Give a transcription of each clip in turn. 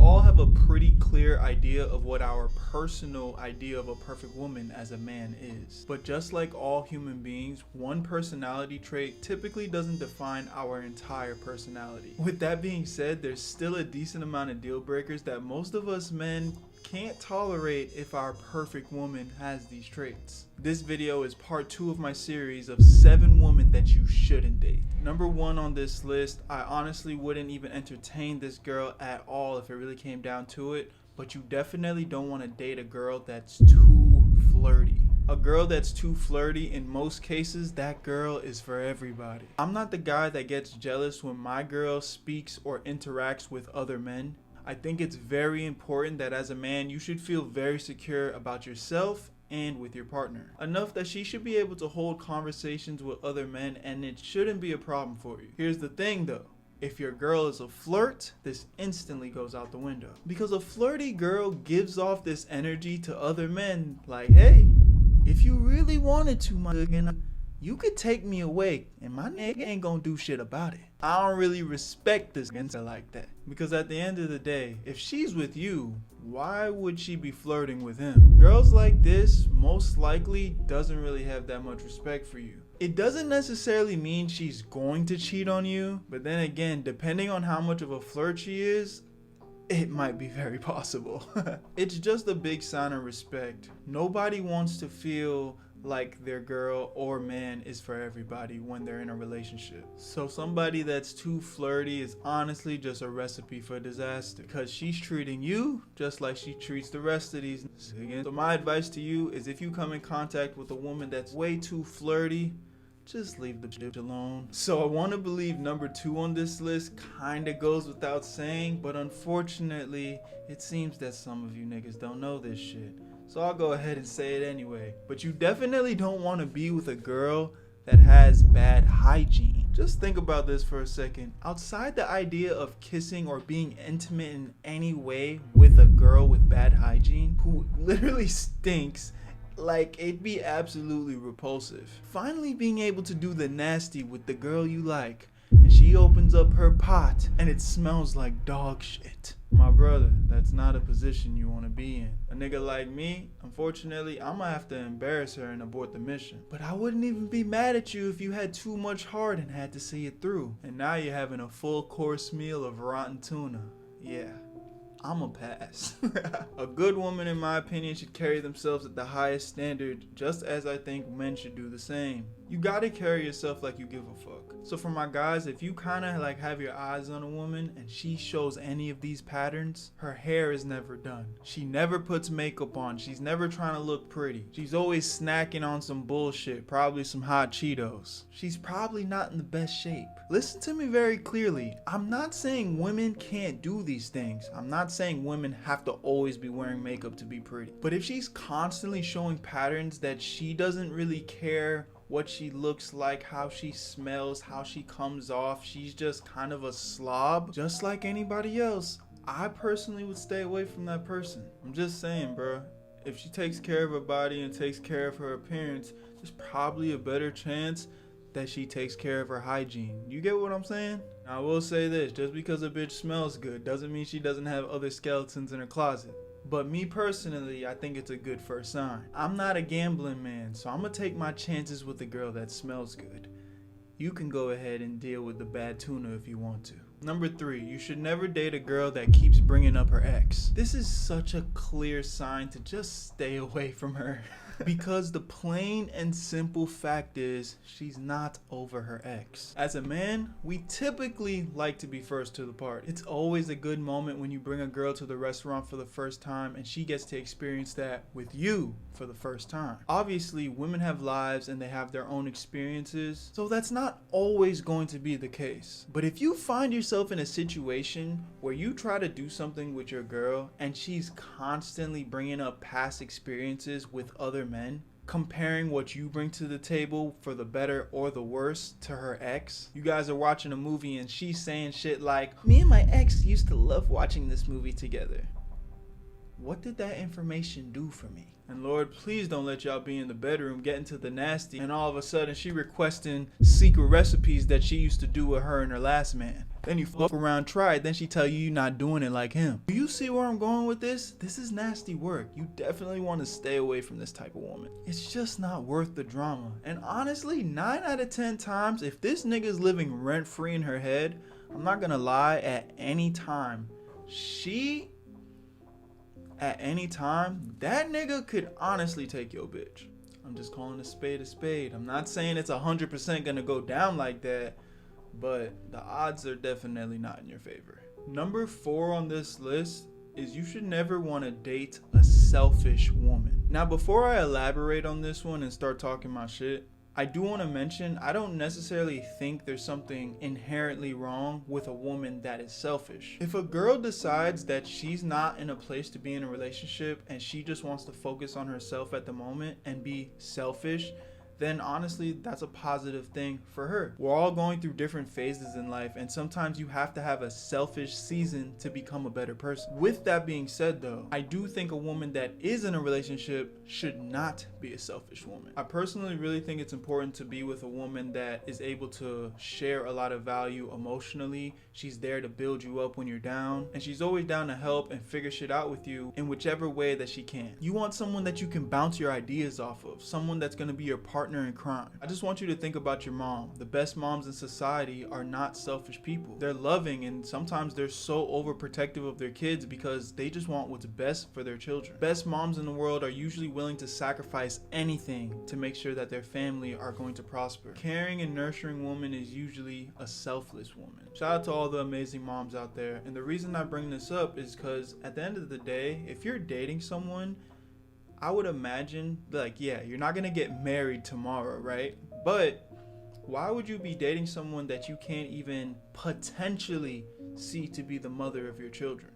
all have a pretty clear idea of what our personal idea of a perfect woman as a man is. But just like all human beings, one personality trait typically doesn't define our entire personality. With that being said, there's still a decent amount of deal breakers that most of us men can't tolerate if our perfect woman has these traits. This video is part 2 of my series of 7 women that you shouldn't date. Number 1 on this list, I honestly wouldn't even entertain this girl at all if it really came down to it, but you definitely don't want to date a girl that's too flirty. A girl that's too flirty, in most cases, that girl is for everybody. I'm not the guy that gets jealous when my girl speaks or interacts with other men. I think it's very important that as a man, you should feel very secure about yourself and with your partner. Enough that she should be able to hold conversations with other men and it shouldn't be a problem for you. Here's the thing though. If your girl is a flirt, this instantly goes out the window. Because a flirty girl gives off this energy to other men like, hey, if you really wanted to, my nigga, you could take me away and my nigga ain't gonna do shit about it. I don't really respect this nigga like that. Because at the end of the day, if she's with you, why would she be flirting with him? Girls like this most likely doesn't really have that much respect for you. It doesn't necessarily mean she's going to cheat on you, but then again, depending on how much of a flirt she is, it might be very possible. It's just a big sign of respect. Nobody wants to feel like their girl or man is for everybody when they're in a relationship. So somebody that's too flirty is honestly just a recipe for disaster because she's treating you just like she treats the rest of these. So my advice to you is if you come in contact with a woman that's way too flirty, just leave the bitch alone. So I want to believe number 2 on this list kind of goes without saying, but unfortunately, it seems that some of you niggas don't know this shit. So I'll go ahead and say it anyway. But you definitely don't want to be with a girl that has bad hygiene. Just think about this for a second. Outside the idea of kissing or being intimate in any way with a girl with bad hygiene, who literally stinks, like it'd be absolutely repulsive. Finally being able to do the nasty with the girl you like, and she opens up her pot and it smells like dog shit. My brother, that's not a position you want to be in. A nigga like me, unfortunately, I'm gonna have to embarrass her and abort the mission. But I wouldn't even be mad at you if you had too much heart and had to see it through. And now you're having a full course meal of rotten tuna. Yeah, I'ma pass. A good woman, in my opinion, should carry themselves at the highest standard, just as I think men should do the same. You gotta carry yourself like you give a fuck. So for my guys, if you kinda like have your eyes on a woman and she shows any of these patterns, her hair is never done. She never puts makeup on. She's never trying to look pretty. She's always snacking on some bullshit, probably some hot Cheetos. She's probably not in the best shape. Listen to me very clearly. I'm not saying women can't do these things. I'm not saying women have to always be wearing makeup to be pretty. But if she's constantly showing patterns that she doesn't really care what she looks like, how she smells, how she comes off, she's just kind of a slob, just like anybody else, I personally would stay away from that person. I'm just saying, bro. If she takes care of her body and takes care of her appearance, there's probably a better chance that she takes care of her hygiene. You get what I'm saying? Now, I will say this, just because a bitch smells good doesn't mean she doesn't have other skeletons in her closet. But me personally, I think it's a good first sign. I'm not a gambling man, so I'm gonna take my chances with a girl that smells good. You can go ahead and deal with the bad tuna if you want to. Number 3, you should never date a girl that keeps bringing up her ex. This is such a clear sign to just stay away from her. Because the plain and simple fact is, she's not over her ex. As a man, we typically like to be first to the party. It's always a good moment when you bring a girl to the restaurant for the first time and she gets to experience that with you for the first time. Obviously, women have lives and they have their own experiences, so that's not always going to be the case. But if you find yourself in a situation where you try to do something with your girl and she's constantly bringing up past experiences with other men, comparing what you bring to the table for the better or the worse to her ex. You guys are watching a movie and she's saying shit like, me and my ex used to love watching this movie together. What did that information do for me? And Lord, please don't let y'all be in the bedroom getting to the nasty and all of a sudden she requesting secret recipes that she used to do with her and her last man. Then you fuck around, try it, then she tell you you're not doing it like him. Do you you see where I'm going with this? This is nasty work. You definitely want to stay away from this type of woman. It's just not worth the drama. And honestly, 9 out of 10 times, if this nigga's living rent-free in her head, I'm not gonna lie, at any time, that nigga could honestly take your bitch. I'm just calling a spade a spade. I'm not saying it's 100% gonna go down like that, but the odds are definitely not in your favor. Number 4 on this list is you should never want to date a selfish woman. Now, before I elaborate on this one and start talking my shit, I do want to mention I don't necessarily think there's something inherently wrong with a woman that is selfish. If a girl decides that she's not in a place to be in a relationship and she just wants to focus on herself at the moment and be selfish, then honestly, that's a positive thing for her. We're all going through different phases in life, and sometimes you have to have a selfish season to become a better person. With that being said though, I do think a woman that is in a relationship should not be a selfish woman. I personally really think it's important to be with a woman that is able to share a lot of value emotionally. She's there to build you up when you're down, and she's always down to help and figure shit out with you in whichever way that she can. You want someone that you can bounce your ideas off of, someone that's going to be your partner in crime. I just want you to think about your mom. The best moms in society are not selfish people. They're loving, and sometimes they're so overprotective of their kids because they just want what's best for their children. Best moms in the world are usually willing to sacrifice anything to make sure that their family are going to prosper. Caring and nurturing woman is usually a selfless woman. Shout out to all the amazing moms out there. And the reason I bring this up is because at the end of the day, if you're dating someone, I would imagine, like, yeah, you're not gonna get married tomorrow, right? But why would you be dating someone that you can't even potentially see to be the mother of your children?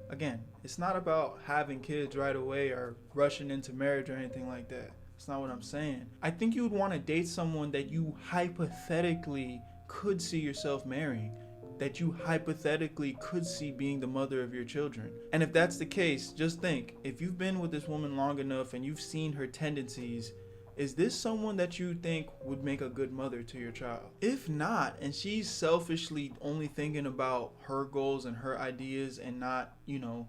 Again, it's not about having kids right away or rushing into marriage or anything like that. It's not what I'm saying. I think you would want to date someone that you hypothetically could see yourself marrying, that you hypothetically could see being the mother of your children. And if that's the case, just think, if you've been with this woman long enough and you've seen her tendencies, is this someone that you think would make a good mother to your child? If not, and she's selfishly only thinking about her goals and her ideas and not, you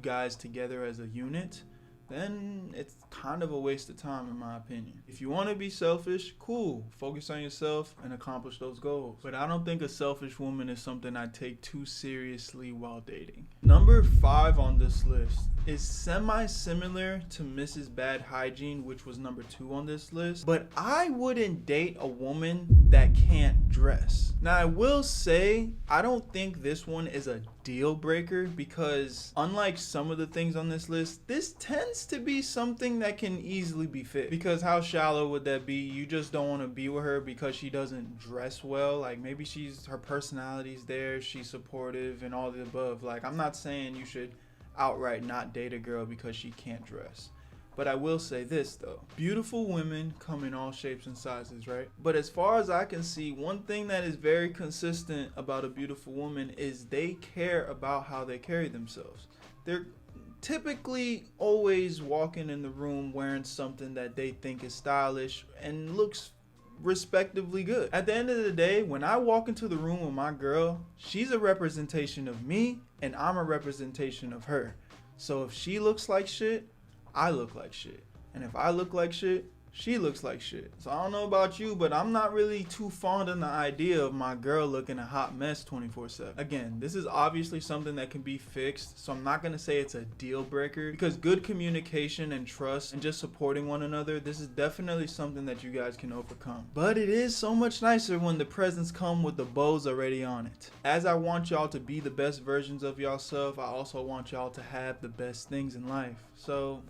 guys together as a unit, then it's kind of a waste of time in my opinion. If you want to be selfish, cool, focus on yourself and accomplish those goals. But I don't think a selfish woman is something I take too seriously while dating. Number 5 on this list is semi-similar to Mrs. Bad Hygiene, which was number 2 on this list, but I wouldn't date a woman that can't dress. Now, I will say, I don't think this one is a deal breaker because unlike some of the things on this list, this tends to be something that can easily be fixed. Because how shallow would that be? You just don't want to be with her because she doesn't dress well. Like, maybe her personality's there, she's supportive and all the above. Like, I'm not saying you should outright not date a girl because she can't dress. But I will say this though, beautiful women come in all shapes and sizes, right? But as far as I can see, one thing that is very consistent about a beautiful woman is they care about how they carry themselves. They're typically always walking in the room wearing something that they think is stylish and looks respectively good. At the end of the day, when I walk into the room with my girl, she's a representation of me and I'm a representation of her. So if she looks like shit, I look like shit. And if I look like shit, she looks like shit. So I don't know about you, but I'm not really too fond of the idea of my girl looking a hot mess 24/7. Again, this is obviously something that can be fixed, so I'm not gonna say it's a deal breaker because good communication and trust and just supporting one another, this is definitely something that you guys can overcome. But it is so much nicer when the presents come with the bows already on it. As I want y'all to be the best versions of yourself, I also want y'all to have the best things in life. So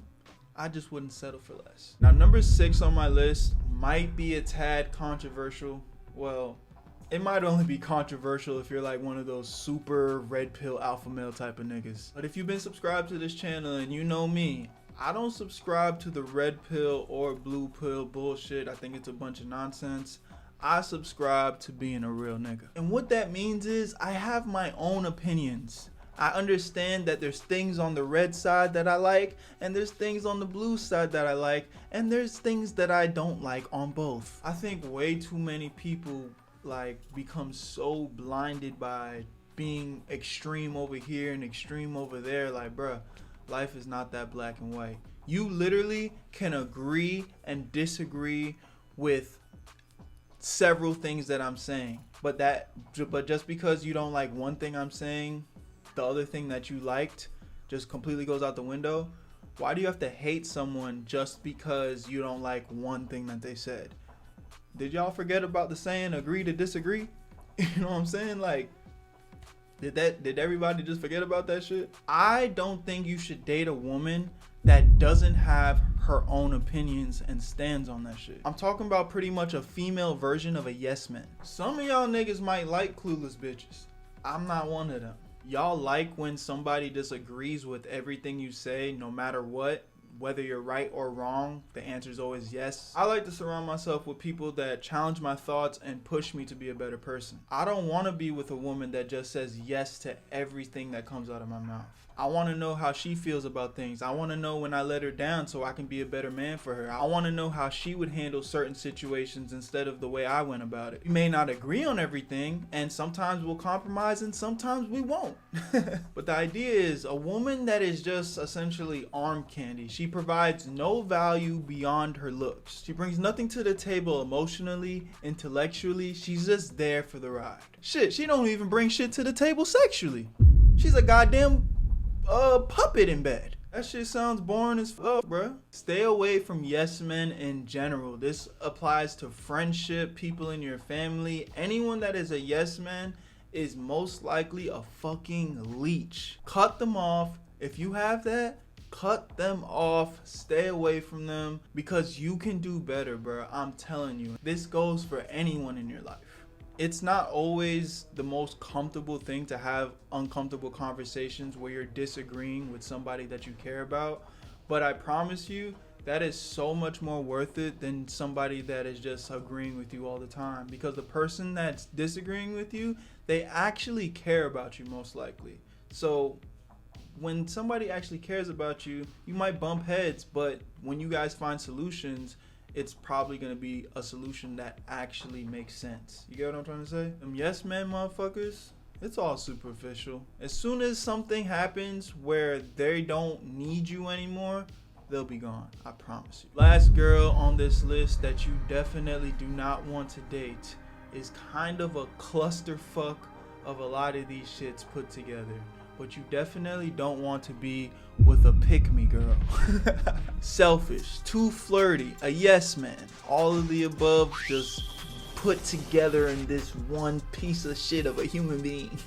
I just wouldn't settle for less. Now, number 6 on my list might be a tad controversial. Well, it might only be controversial if you're like one of those super red pill alpha male type of niggas. But if you've been subscribed to this channel and you know me, I don't subscribe to the red pill or blue pill bullshit. I think it's a bunch of nonsense. I subscribe to being a real nigga. And what that means is I have my own opinions. I understand that there's things on the red side that I like, and there's things on the blue side that I like, and there's things that I don't like on both. I think way too many people become so blinded by being extreme over here and extreme over there. Like, bruh, life is not that black and white. You literally can agree and disagree with several things that I'm saying, but just because you don't like one thing I'm saying, the other thing that you liked just completely goes out the window. Why do you have to hate someone just because you don't like one thing that they said? Did y'all forget about the saying agree to disagree? You know what I'm saying? Like, did everybody just forget about that shit? I don't think you should date a woman that doesn't have her own opinions and stands on that shit. I'm talking about pretty much a female version of a yes man. Some of y'all niggas might like clueless bitches. I'm not one of them. Y'all like when somebody disagrees with everything you say, no matter what, whether you're right or wrong, the answer is always yes. I like to surround myself with people that challenge my thoughts and push me to be a better person. I don't want to be with a woman that just says yes to everything that comes out of my mouth. I want to know how she feels about things. I want to know when I let her down so I can be a better man for her. I want to know how she would handle certain situations instead of the way I went about it. We may not agree on everything, and sometimes we'll compromise and sometimes we won't. But the idea is a woman that is just essentially arm candy. She provides no value beyond her looks. She brings nothing to the table emotionally, intellectually. She's just there for the ride. Shit, she don't even bring shit to the table sexually. She's a goddamn puppet in bed. That shit sounds boring as fuck, bruh. Stay away from yes men in general. This applies to friendship, people in your family. Anyone that is a yes man is most likely a fucking leech. Cut them off. If you have that, cut them off. Stay away from them because you can do better, bruh. I'm telling you. This goes for anyone in your life. It's not always the most comfortable thing to have uncomfortable conversations where you're disagreeing with somebody that you care about. But I promise you, that is so much more worth it than somebody that is just agreeing with you all the time. Because the person that's disagreeing with you, they actually care about you most likely. So when somebody actually cares about you, you might bump heads, but when you guys find solutions, it's probably going to be a solution that actually makes sense. You get what I'm trying to say? Yes man motherfuckers, it's all superficial. As soon as something happens where they don't need you anymore, they'll be gone. I promise you. Last girl on this list that you definitely do not want to date is kind of a clusterfuck of a lot of these shits put together. But you definitely don't want to be with a pick-me girl. Selfish, too flirty, a yes man. All of the above just put together in this one piece of shit of a human being.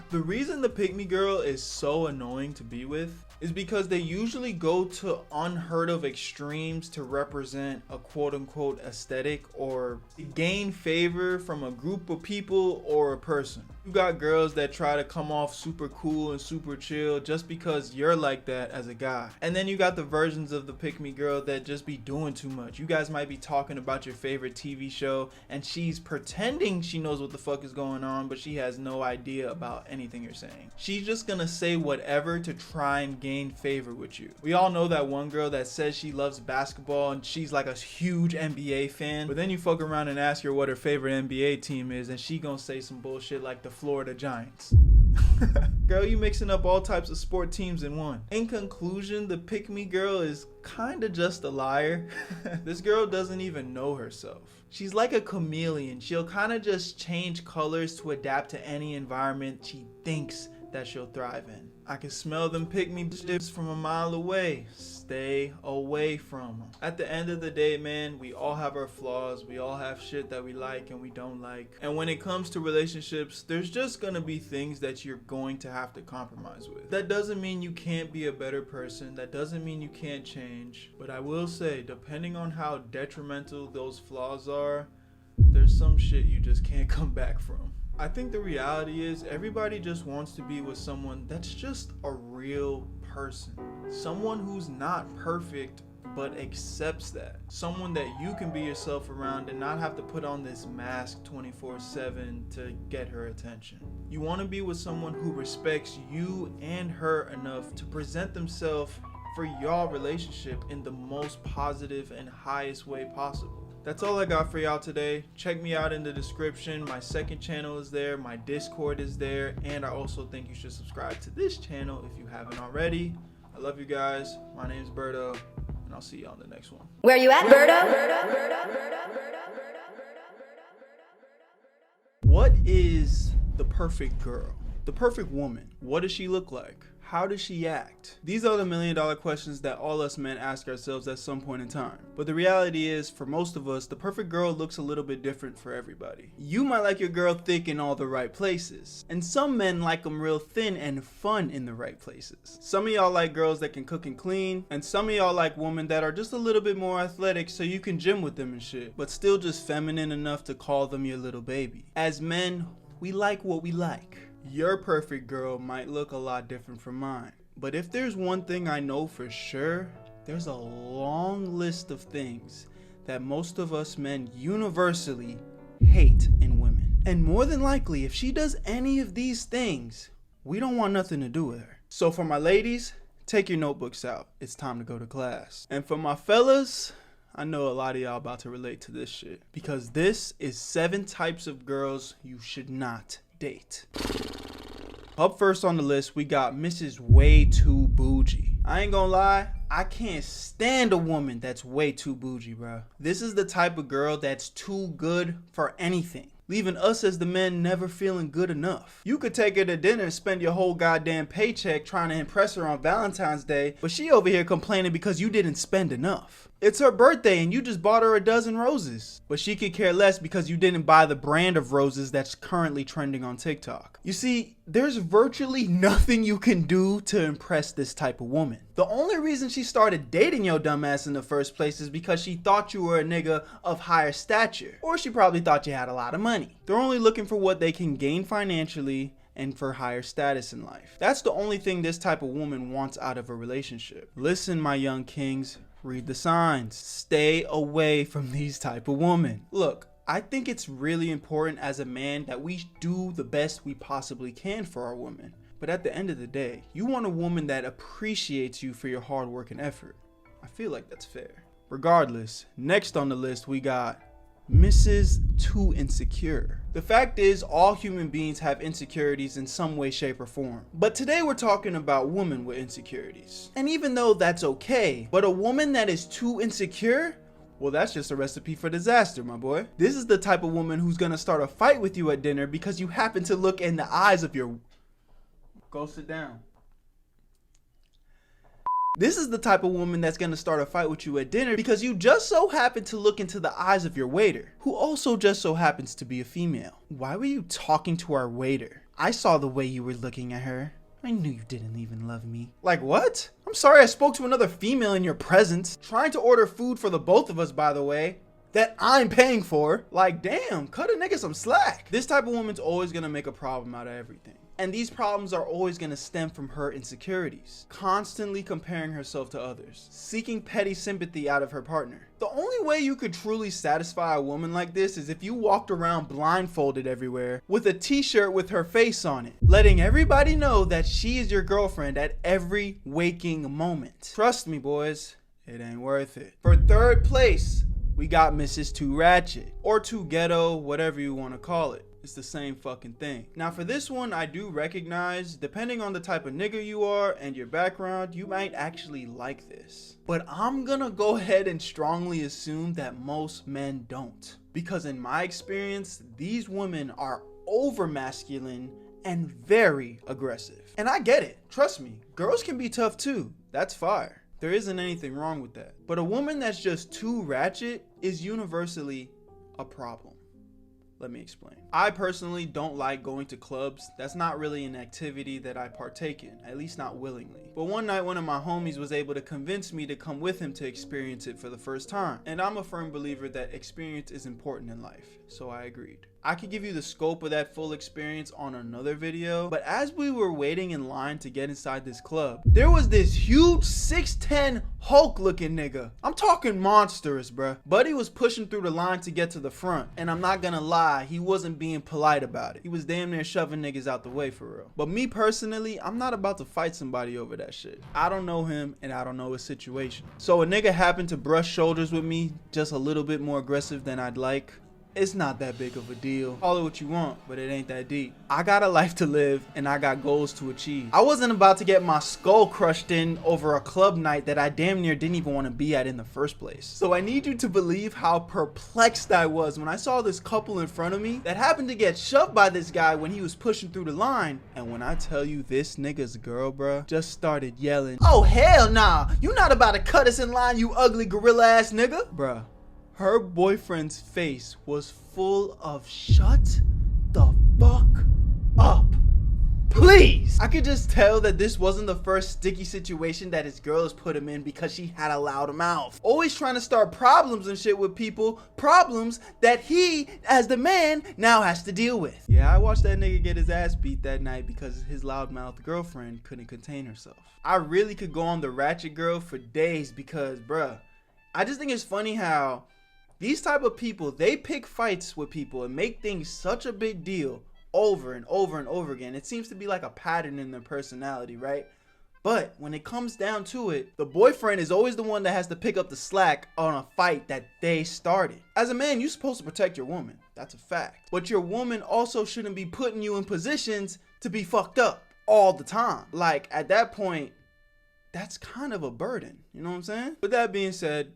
The reason the pick-me girl is so annoying to be with is because they usually go to unheard of extremes to represent a quote-unquote aesthetic or gain favor from a group of people or a person. You got girls that try to come off super cool and super chill just because you're like that as a guy. And then you got the versions of the pick-me girl that just be doing too much. You guys might be talking about your favorite TV show and she's pretending she knows what the fuck is going on, but she has no idea about anything you're saying. She's just gonna say whatever to try and gain favor with you. We all know that one girl that says she loves basketball and she's like a huge NBA fan, but then you fuck around and ask her what her favorite NBA team is and she gonna say some bullshit like the Florida Giants. Girl, you mixing up all types of sport teams in one. In conclusion, the pick-me girl is kinda just a liar. This girl doesn't even know herself. She's like a chameleon. She'll kinda just change colors to adapt to any environment she thinks that she'll thrive in. I can smell them pick-me bitches from a mile away. Stay away from them. At the end of the day, man, we all have our flaws. We all have shit that we like and we don't like. And when it comes to relationships, there's just gonna be things that you're going to have to compromise with. That doesn't mean you can't be a better person. That doesn't mean you can't change. But I will say, depending on how detrimental those flaws are, there's some shit you just can't come back from. I think the reality is everybody just wants to be with someone that's just a real person. Someone who's not perfect but accepts that. Someone that you can be yourself around and not have to put on this mask 24/7 to get her attention. You want to be with someone who respects you and her enough to present themselves for your relationship in the most positive and highest way possible. That's all I got for y'all today. Check me out in the description. My second channel is there, my Discord is there, and I also think you should subscribe to this channel if you haven't already. I love you guys. My name is Berto, and I'll see you on the next one. Where you at, Berto? What is the perfect girl? The perfect woman? What does she look like? How does she act? These are the million-dollar questions that all us men ask ourselves at some point in time. But the reality is, for most of us, the perfect girl looks a little bit different for everybody. You might like your girl thick in all the right places, and some men like them real thin and fun in the right places. Some of y'all like girls that can cook and clean, and some of y'all like women that are just a little bit more athletic so you can gym with them and shit, but still just feminine enough to call them your little baby. As men, we like what we like. Your perfect girl might look a lot different from mine. But if there's one thing I know for sure, there's a long list of things that most of us men universally hate in women. And more than likely, if she does any of these things, we don't want nothing to do with her. So for my ladies, take your notebooks out. It's time to go to class. And for my fellas, I know a lot of y'all about to relate to this shit, because this is 7 types of girls you should not date. Up first on the list, we got Mrs. Way Too Bougie. I ain't gonna lie, I can't stand a woman that's way too bougie, bro. This is the type of girl that's too good for anything, leaving us as the men never feeling good enough. You could take her to dinner and spend your whole goddamn paycheck trying to impress her on Valentine's Day, but she over here complaining because you didn't spend enough. It's her birthday and you just bought her a dozen roses, but she could care less because you didn't buy the brand of roses that's currently trending on TikTok. You see, there's virtually nothing you can do to impress this type of woman. The only reason she started dating your dumb ass in the first place is because she thought you were a nigga of higher stature, or she probably thought you had a lot of money. They're only looking for what they can gain financially and for higher status in life. That's the only thing this type of woman wants out of a relationship. Listen, my young kings, read the signs. Stay away from these type of women. Look, I think it's really important as a man that we do the best we possibly can for our women. But at the end of the day, you want a woman that appreciates you for your hard work and effort. I feel like that's fair. Regardless, next on the list we got Mrs. Too Insecure. The fact is, all human beings have insecurities in some way, shape, or form. But today we're talking about women with insecurities. And even though that's okay, but a woman that is too insecure, well, that's just a recipe for disaster, my boy. This is the type of woman who's gonna start a fight with you at dinner because you happen to look in the eyes of your... Go sit down. This is the type of woman that's gonna start a fight with you at dinner because you just so happen to look into the eyes of your waiter, who also just so happens to be a female. Why were you talking to our waiter? I saw the way you were looking at her. I knew you didn't even love me. Like what? I'm sorry I spoke to another female in your presence. Trying to order food for the both of us, by the way, that I'm paying for. Like damn, cut a nigga some slack. This type of woman's always gonna make a problem out of everything. And these problems are always going to stem from her insecurities, constantly comparing herself to others, seeking petty sympathy out of her partner. The only way you could truly satisfy a woman like this is if you walked around blindfolded everywhere with a t-shirt with her face on it, letting everybody know that she is your girlfriend at every waking moment. Trust me, boys, it ain't worth it. For third place, we got Mrs. Too Ratchet, or Too Ghetto, whatever you want to call it. It's the same fucking thing. Now for this one, I do recognize, depending on the type of nigga you are and your background, you might actually like this. But I'm gonna go ahead and strongly assume that most men don't. Because in my experience, these women are over masculine and very aggressive. And I get it, trust me, girls can be tough too, that's fire. There isn't anything wrong with that. But a woman that's just too ratchet is universally a problem. Let me explain. I personally don't like going to clubs. That's not really an activity that I partake in, at least not willingly. But one night, one of my homies was able to convince me to come with him to experience it for the first time. And I'm a firm believer that experience is important in life, so I agreed. I could give you the scope of that full experience on another video, but as we were waiting in line to get inside this club, there was this huge 6'10" Hulk looking nigga. I'm talking monstrous, bruh. Buddy was pushing through the line to get to the front, and I'm not gonna lie, he wasn't being polite about it. He was damn near shoving niggas out the way for real. But me personally, I'm not about to fight somebody over that shit. I don't know him and I don't know his situation. So a nigga happened to brush shoulders with me, just a little bit more aggressive than I'd like. It's not that big of a deal. Call it what you want, but it ain't that deep. I got a life to live and I got goals to achieve. I wasn't about to get my skull crushed in over a club night that I damn near didn't even want to be at in the first place. So I need you to believe how perplexed I was when I saw this couple in front of me that happened to get shoved by this guy when he was pushing through the line. And when I tell you this nigga's girl, bruh, just started yelling, "Oh hell nah, you not about to cut us in line, you ugly gorilla ass nigga." Bruh. Her boyfriend's face was full of "shut the fuck up, please." I could just tell that this wasn't the first sticky situation that his girl has put him in because she had a loud mouth. Always trying to start problems and shit with people, problems that he, as the man, now has to deal with. Yeah, I watched that nigga get his ass beat that night because his loudmouth girlfriend couldn't contain herself. I really could go on the ratchet girl for days because, bruh, I just think it's funny how these type of people, they pick fights with people and make things such a big deal over and over and over again. It seems to be like a pattern in their personality, right? But when it comes down to it, the boyfriend is always the one that has to pick up the slack on a fight that they started. As a man, you're supposed to protect your woman. That's a fact. But your woman also shouldn't be putting you in positions to be fucked up all the time. Like, at that point, that's kind of a burden. You know what I'm saying? With that being said,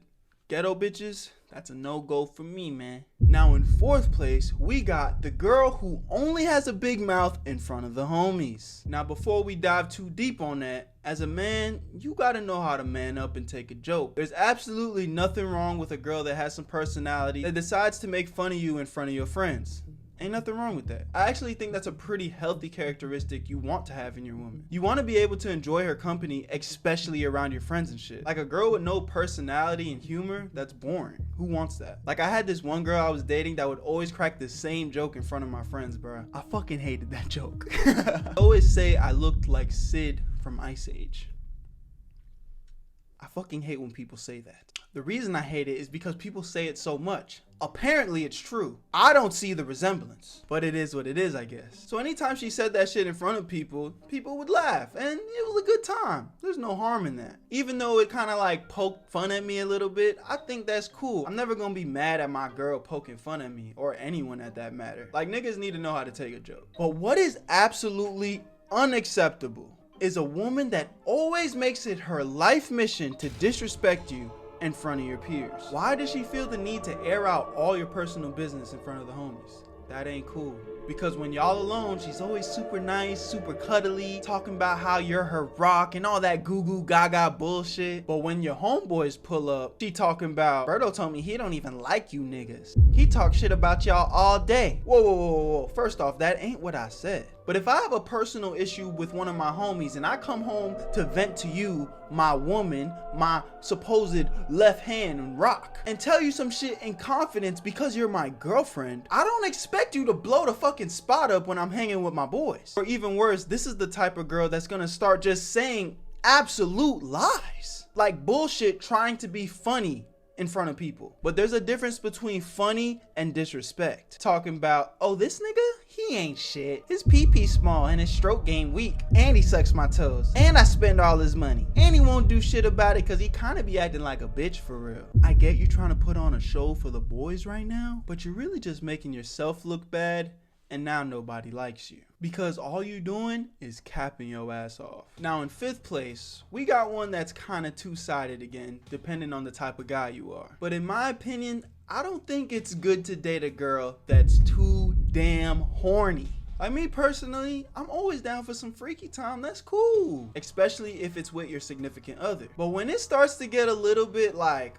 ghetto bitches, that's a no-go for me, man. Now in fourth place, we got the girl who only has a big mouth in front of the homies. Now before we dive too deep on that, as a man, you gotta know how to man up and take a joke. There's absolutely nothing wrong with a girl that has some personality that decides to make fun of you in front of your friends. Ain't nothing wrong with that. I actually think that's a pretty healthy characteristic you want to have in your woman. You want to be able to enjoy her company, especially around your friends and shit. Like a girl with no personality and humor, that's boring. Who wants that? Like I had this one girl I was dating that would always crack the same joke in front of my friends, bro. I fucking hated that joke. I always say I looked like Sid from Ice Age. I fucking hate when people say that. The reason I hate it is because people say it so much. Apparently it's true. I don't see the resemblance, but it is what it is, I guess. So anytime she said that shit in front of people, people would laugh and it was a good time. There's no harm in that. Even though it kind of like poked fun at me a little bit, I think that's cool. I'm never gonna be mad at my girl poking fun at me or anyone at that matter. Like niggas need to know how to take a joke. But what is absolutely unacceptable is a woman that always makes it her life mission to disrespect you in front of your peers. Why does she feel the need to air out all your personal business in front of the homies? That ain't cool. Because when y'all alone, she's always super nice, super cuddly, talking about how you're her rock and all that goo goo gaga bullshit. But when your homeboys pull up, she talking about, Berto told me he don't even like you niggas. He talk shit about y'all all day. Whoa, whoa, whoa, whoa. First off, that ain't what I said. But if I have a personal issue with one of my homies and I come home to vent to you, my woman, my supposed left hand and rock, and tell you some shit in confidence because you're my girlfriend, I don't expect you to blow the fucking spot up when I'm hanging with my boys. Or even worse, this is the type of girl that's gonna start just saying absolute lies. Like bullshit trying to be funny in front of people. But there's a difference between funny and disrespect. Talking about, oh, this nigga, he ain't shit. His pee small and his stroke game weak. And he sucks my toes. And I spend all his money. And he won't do shit about it because he kind of be acting like a bitch for real. I get you trying to put on a show for the boys right now, but you're really just making yourself look bad and now nobody likes you. Because all you doing is capping your ass off. Now in fifth place, we got one that's kind of two-sided again, depending on the type of guy you are. But in my opinion, I don't think it's good to date a girl that's too damn horny. Like me personally, I'm always down for some freaky time, that's cool. Especially if it's with your significant other. But when it starts to get a little bit like,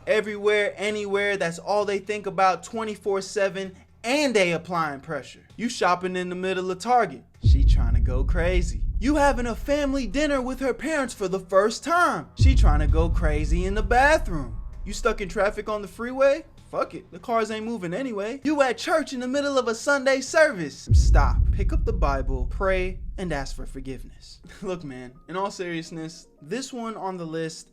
everywhere, anywhere, that's all they think about 24/7, and they applying pressure. You shopping in the middle of Target, she trying to go crazy. You having a family dinner with her parents for the first time, she trying to go crazy in the bathroom. You stuck in traffic on the freeway, Fuck it, the cars ain't moving anyway. You at church in the middle of a Sunday service. Stop, pick up the Bible, pray, and ask for forgiveness. Look, man, in all seriousness, this one on the list,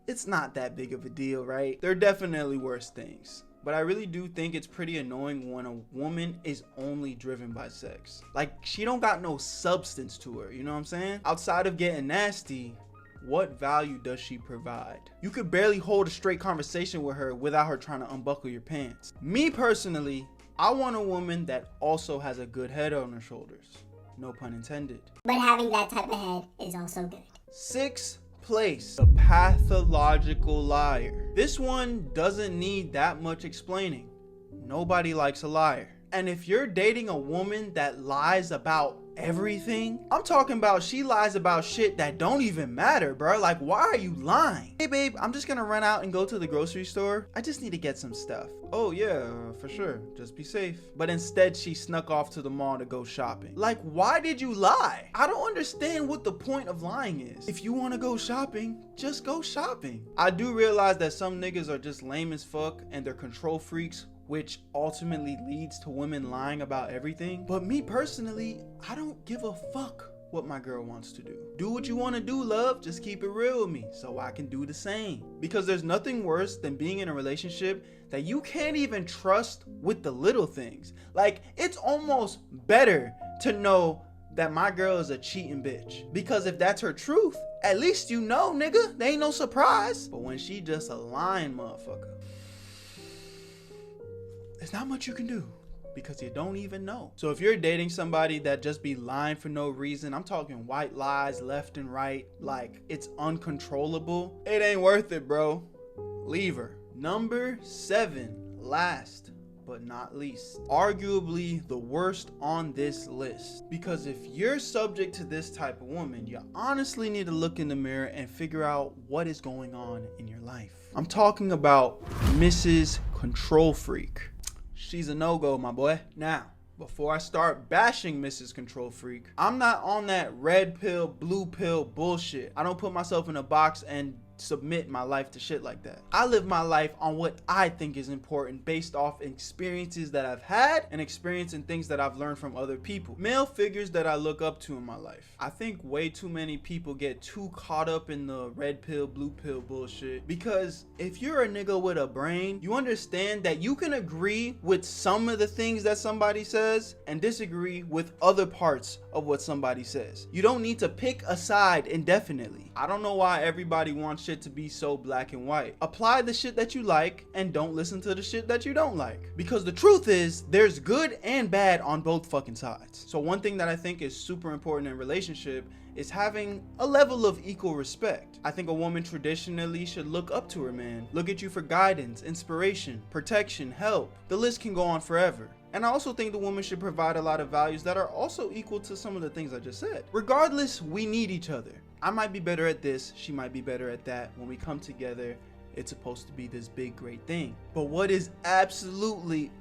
it's not that big of a deal, right? There are definitely worse things. But I really do think it's pretty annoying when a woman is only driven by sex. Like, she don't got no substance to her, you know what I'm saying? Outside of getting nasty, what value does she provide? You could barely hold a straight conversation with her without her trying to unbuckle your pants. Me personally, I want a woman that also has a good head on her shoulders. No pun intended. But having that type of head is also good. 6th place, the pathological liar. This one doesn't need that much explaining. Nobody likes a liar. And if you're dating a woman that lies about everything, I'm talking about she lies about shit that don't even matter, bro. Like, why are you lying? Hey babe, I'm just gonna run out and go to the grocery store. I just need to get some stuff. Oh yeah, for sure, just be safe. But instead she snuck off to the mall to go shopping. Like, why did you lie? I don't understand what the point of lying is. If you want to go shopping, just go shopping. I do realize that some niggas are just lame as fuck and they're control freaks, which ultimately leads to women lying about everything. But me personally, I don't give a fuck what my girl wants to do. Do what you want to do, love. Just keep it real with me so I can do the same. Because there's nothing worse than being in a relationship that you can't even trust with the little things. Like, it's almost better to know that my girl is a cheating bitch. Because if that's her truth, at least you know, nigga. There ain't no surprise. But when she just a lying motherfucker, there's not much you can do because you don't even know. So if you're dating somebody that just be lying for no reason, I'm talking white lies left and right, like it's uncontrollable, it ain't worth it, bro. Leave her. Number 7, last but not least, arguably the worst on this list. Because if you're subject to this type of woman, you honestly need to look in the mirror and figure out what is going on in your life. I'm talking about Mrs. Control Freak. She's a no-go, my boy. Now, before I start bashing Mrs. Control Freak, I'm not on that red pill, blue pill bullshit. I don't put myself in a box and submit my life to shit like that. I live my life on what I think is important based off experiences that I've had and experience and things that I've learned from other people. Male figures that I look up to in my life. I think way too many people get too caught up in the red pill, blue pill bullshit, because if you're a nigga with a brain, you understand that you can agree with some of the things that somebody says and disagree with other parts of what somebody says. You don't need to pick a side indefinitely. I don't know why everybody wants shit to be so black and white. Apply the shit that you like and don't listen to the shit that you don't like. Because the truth is, there's good and bad on both fucking sides. So one thing that I think is super important in a relationship is having a level of equal respect. I think a woman traditionally should look up to her man, look at you for guidance, inspiration, protection, help. The list can go on forever. And I also think the woman should provide a lot of values that are also equal to some of the things I just said. Regardless, we need each other. I might be better at this, she might be better at that. When we come together, it's supposed to be this big, great thing. But what is absolutely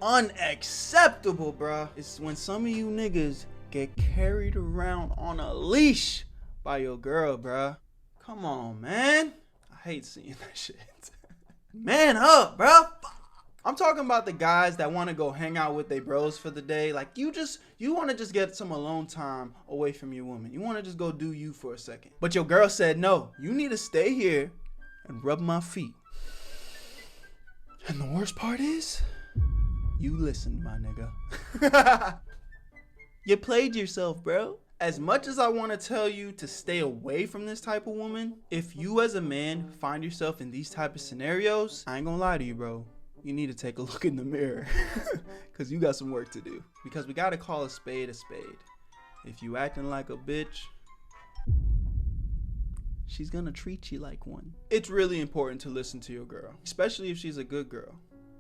unacceptable, bruh, is when some of you niggas get carried around on a leash by your girl, bruh. Come on, man. I hate seeing that shit. Man up, bruh. I'm talking about the guys that want to go hang out with their bros for the day. Like, you want to just get some alone time away from your woman. You want to just go do you for a second. But your girl said, no, you need to stay here and rub my feet. And the worst part is, you listened, my nigga. You played yourself, bro. As much as I want to tell you to stay away from this type of woman, if you as a man find yourself in these type of scenarios, I ain't gonna lie to you, bro. You need to take a look in the mirror because you got some work to do. Because we got to call a spade a spade. If you acting like a bitch, she's gonna treat you like one. It's really important to listen to your girl, especially if she's a good girl.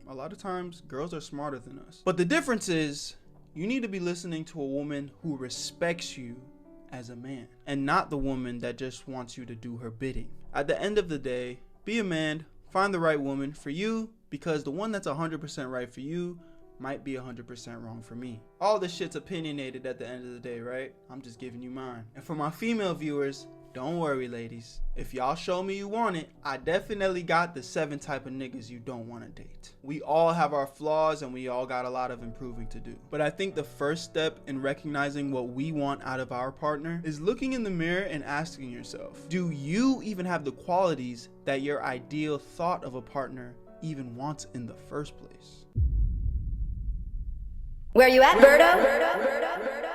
A lot of times, girls are smarter than us. But the difference is, you need to be listening to a woman who respects you as a man, and not the woman that just wants you to do her bidding. At the end of the day, be a man, find the right woman for you, because the one that's 100% right for you might be 100% wrong for me. All this shit's opinionated at the end of the day, right? I'm just giving you mine. And for my female viewers, Don't worry, ladies. If y'all show me you want it, I definitely got the 7 type of niggas you don't want to date. We all have our flaws and we all got a lot of improving to do. But I think the first step in recognizing what we want out of our partner is looking in the mirror and asking yourself, do you even have the qualities that your ideal thought of a partner even wants in the first place? Where you at, Berto?